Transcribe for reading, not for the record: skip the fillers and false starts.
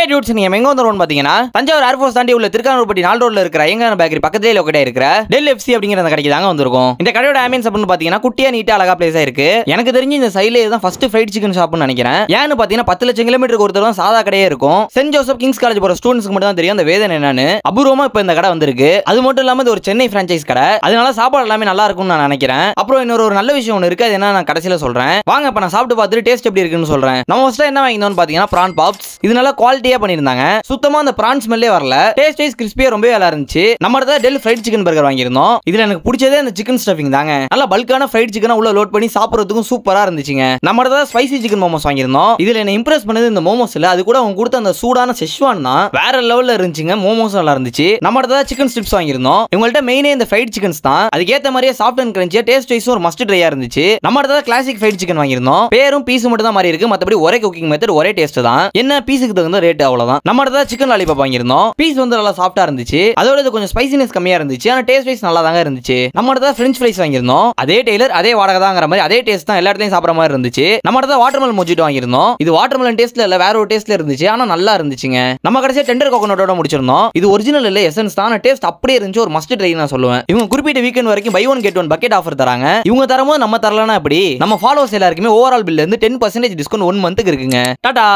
ஹே dudes, நீங்க எங்க வந்தோம்னு பாத்தீங்கன்னா தஞ்சாவூர் ஏர்ஃபோர்ஸ் தாண்டி உள்ள திருக்கானூர்பட்டி 4 ரோட்ல இருக்கிற ஐயங்கார் பேக்கரி பக்கத்திலே லொகேட் இருக்கிற டெல் எஃப்சி அப்படிங்கிற அந்த கடைக்கு தாங்க வந்திருக்கோம். இந்த கடையோட ஆம்பியன்ஸ் அப்படின்னு பாத்தீங்கன்னா குட்டியா நீட்டா அழகா பிளேஸா இருக்கு. எனக்கு தெரிஞ்சு இந்த சைடுல இதுதான் ஃபர்ஸ்ட் ஃப்ரைட் சிக்கன் ஷாப்னு நினைக்கிறேன். ஏன்னு பாத்தீங்கன்னா 10 லட்சம் கிலோமீட்டருக்கு ஒருத்தர் தான் சாதா கடையே இருக்கும். சென்ட் ஜோசப் கிங்ஸ் காலேஜ் போற ஸ்டூடெண்ட்ஸ்க்கு மட்டும் தான் தெரியும் அந்த வேதனை என்னன்னு. அபூர்வமா இப்ப இந்த கடை வந்திருக்கு. அது மட்டும் இல்லாம இது ஒரு சென்னை பிரான்சைஸ் கடை, அதனால சாப்பாடு எல்லாமே நல்லா இருக்கும்னு நான் நினைக்கிறேன். அப்புறம் இன்னொரு நல்ல விஷயம் ஒன்று இருக்கு, அது என்ன நான் கடைசியில சொல்றேன். வாங்க இப்ப நான் சாப்பிட்டு பார்த்துட்டு டேஸ்ட் எப்படி இருக்குன்னு சொல்றேன். நம்ம ஃபர்ஸ்ட் என்ன வாங்கினோம்னு பாத்தீங்கன்னா பிரான் பாப்ஸ். இது நல்லா குவாலிட்டியா பண்ணிருந்தாங்க. சுத்தமா அந்த பிரான் ஸ்மெல்லே வரல. டேஸ்ட் வைஸ் கிறிஸ்பியா ரொம்ப நல்லா இருந்துச்சு. நம்ம தான் டெல் ஃப்ரைட் சிக்கன் பர்கர் வாங்கியிருந்தோம். இதுல எனக்கு பிடிச்சதே அந்த சிக்கன் ஸ்டஃபிங் தாங்க. நல்லா பல்கான ஃப்ரைட் சிக்கனை உள்ள லோட் பண்ணி சாப்பிடுறதுக்கும் சூப்பரா இருந்துச்சுங்க. நம்ம தான் ஸ்பைசி சிக்கன் மோமோஸ் வாங்கியிருந்தோம். இதுல என்ன இம்ப்ரெஸ் பண்ணது இந்த மோமோஸ் இல்ல, அது கூட அவங்க கொடுத்த அந்த சூடான செஷ்வான் தான் வேற லெவல்ல இருந்துச்சுங்க. மோமோஸ் நல்லா இருந்துச்சு. நம்ம தான் சிக்கன் ஸ்ட்ரிப்ஸ் வாங்கியிருந்தோம். இவங்கள்ட்ட மெயினே இந்த ஃப்ரைட் சிக்கன்ஸ் தான். அதுக்கேற்ற மாதிரியே சாஃப்ட் அண்ட் கிரன்ச்சியா டேஸ்ட் வைஸும் ஒரு மஸ்ட் ட்ரையா இருந்துச்சு. நம்ம தான் கிளாசிக் ஃப்ரைட் சிக்கன் வாங்கியிருந்தோம். பேரும் பீஸ் மட்டும் தான் மாறி இருக்கு, மத்தபடி ஒரே குக்கிங் மெத்தட் ஒரே டேஸ்ட் தான். என்ன பீஸுக்கு தகுந்த ரேட் அவ்வளவுதான். நம்ம தான் சிக்கன் லாலிபாப் வாங்கியிருந்தோம். பீஸ் வந்து நல்லா சாஃப்ட்டா இருந்துச்சு. அதோட இது கொஞ்சம் ஸ்பைசினஸ் கம்மியா இருந்துச்சு. ஆனா டேஸ்ட் வைஸ் நல்லா தாங்க இருந்துச்சு. நம்ம தான் ஃப்ரெஞ்ச் ஃப்ரைஸ் வாங்கியிருந்தோம். அதே டெய்லர் அதே வாடகை தாங்கிற மாதிரி அதே டேஸ்ட் தான் எல்லா இடத்துலயும் சாப்பிடுற மாதிரி இருந்துச்சு. நம்ம தான் வாட்டர்மெலன் மொஜிட்டோ வாங்கியிருந்தோம். இது வாட்டர்மெலன் டேஸ்ட்ல இல்ல, வேற ஒரு டேஸ்ட்ல இருந்துச்சு. ஆனா நல்லா இருந்துச்சுங்க. நம்ம கடைசியா டெண்டர் கோகனட்டோட முடிச்சிருந்தோம். இது ஒரிஜினல் இல்ல, எசன்ஸ் தான். டேஸ்ட் அப்படியே இருந்துச்சு. ஒரு மஸ்ட் ட்ரை நான் சொல்லுவேன். இவங்க குறிப்பிட்ட வீக்கெண்ட் வரைக்கும் buy one get one bucket offer தராங்க. இவங்க தரமோ நம்ம தரலனா எப்படி? நம்ம ஃபாலோவர்ஸ் எல்லாருக்குமே ஓவரால் பில்ல இருந்து 10% டிஸ்கவுண்ட் 1 மந்த்துக்கு இருக்குங்க. டாடா.